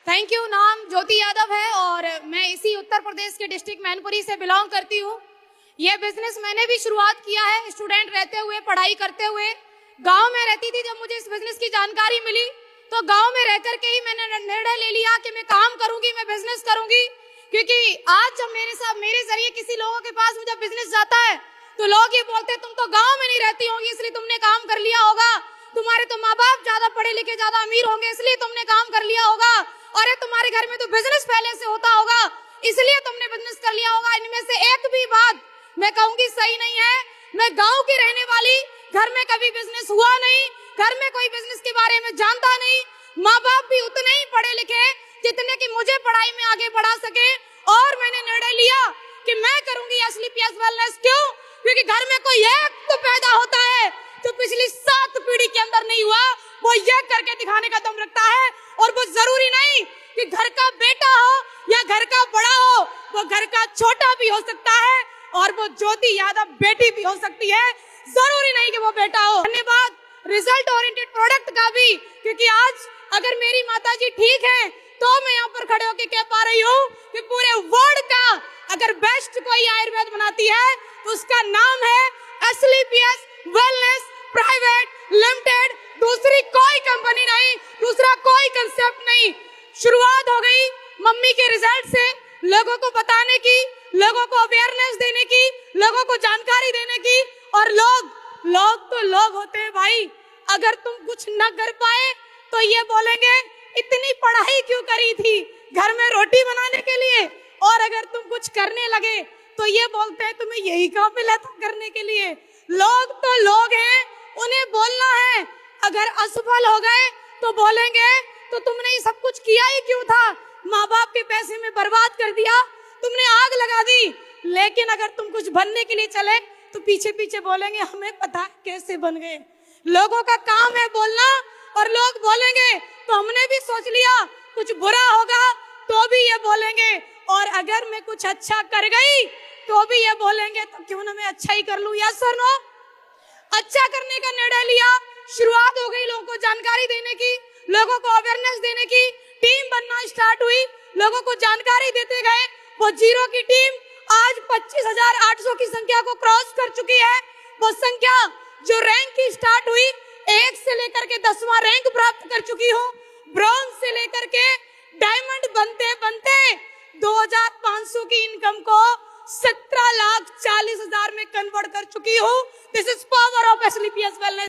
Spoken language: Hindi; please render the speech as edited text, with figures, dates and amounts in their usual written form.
Thank you. नाम ज्योति यादव है और मैं इसी उत्तर प्रदेश के डिस्ट्रिक्ट मैनपुरी से बिलोंग करती हूँ। यह बिजनेस मैंने भी शुरुआत किया है स्टूडेंट रहते हुए, पढ़ाई करते हुए। गांव में रहती थी। जब मुझे इस बिजनेस की जानकारी मिली तो गांव में रहकर के ही मैंने निर्णय ले लिया कि मैं काम करूंगी, मैं बिजनेस करूंगी। क्योंकि आज जब मेरे जरिए किसी लोगों के पास जब बिजनेस जाता है तो लोग ये बोलते तुम तो गाँव में नहीं रहती होंगी इसलिए तुमने काम कर लिया होगा, तुम्हारे तो माँ बाप ज्यादा पढ़े लिखे, ज्यादा अमीर होंगे इसलिए तुमने काम कर लिया होगा, अरे तुम्हारे घर में तो बिजनेस पहले से होता होगा इसलिए तुमने बिजनेस कर लिया होगा। इनमें से एक भी बात मैं कहूंगी सही नहीं है। मैं गांव की रहने वाली, घर में कभी बिजनेस हुआ नहीं, घर में कोई बिजनेस के बारे में जानता नहीं, माँ बाप भी उतने ही पढ़े लिखे जितने कि मुझे पढ़ाई में आगे बढ़ा सके। और मैंने निर्णय लिया कि मैं करूंगी एसलीपीएस वेलनेस। क्यों? क्योंकि घर में कोई एक तो पैदा होता है जो पिछली 7 पीढ़ी के अंदर नहीं हुआ, वो ये करके दिखाने का दम रखता है। और वो जरूरी नहीं कि घर का बेटा हो या घर का बड़ा हो, वो घर का छोटा भी हो सकता है और वो ज्योति यादव बेटी भी हो सकती है, जरूरी नहीं कि वो बेटा हो। धन्यवाद रिजल्ट ओरिएंटेड प्रोडक्ट का भी, क्योंकि आज अगर मेरी माताजी ठीक है तो मैं यहाँ पर खड़े होकर कह पा रही हूँ कि पूरे वर्ल्ड का अगर बेस्ट कोई आयुर्वेद बनाती है तो उसका नाम है एसलीपीएस वेलनेस प्राइवेट लिमिटेड। दूसरी कोई कंपनी नहीं, दूसरा कोई कंसेप्ट नहीं। शुरुआत हो गई मम्मी के रिजल्ट से, लोगों को बताने की, लोगों को अवेयरनेस देने की, लोगों को जानकारी देने की। और लोग तो लोग होते हैं भाई। अगर तुम कुछ न कर पाए तो ये बोलेंगे इतनी पढ़ाई क्यों करी थी घर में रोटी बनाने के लिए, और अगर तुम कुछ करने लगे तो ये बोलते हैं तुम्हें यही कहाँ पे था करने के लिए। लोग तो लोग हैं, उन्हें बोलना है। अगर असफल हो गए तो बोलेंगे तो तुमने ये सब कुछ किया ही क्यों था, माँ बाप के पैसे में बर्बाद कर दिया, तुमने आग लगा दी। लेकिन अगर तुम कुछ बनने के लिए चले तो पीछे पीछे बोलेंगे हमें पता है कैसे बन गए। लोगों का काम है बोलना, और लोग बोलेंगे तो हमने भी सोच लिया कुछ बुरा होगा तो भी ये बोलेंगे, और अगर मैं कुछ अच्छा कर गई तो भी ये बोलेंगे तो क्यों ना मैं अच्छा ही कर लूं। यस और नो? अच्छा करने का निर्णय लिया, शुरुआत हो गई लोगों को जानकारी देने की, लोगों को अवेयरनेस देने की, टीम बनना स्टार्ट हुई, लोगों को जानकारी देते गए। वो जीरो की टीम आज 25,800 की संख्या को क्रॉस कर चुकी है। वो संख्या जो रैंक की स्टार्ट हुई 1 से लेकर के 10वां रैंक प्राप्त कर चुकी हूँ। ब्रॉन्ज से लेकर के डायमंड बनते बनते 2,500 की इनकम को 17,40,000 में कन्वर्ट कर चुकी हूँ। This is power of SLPS wellness.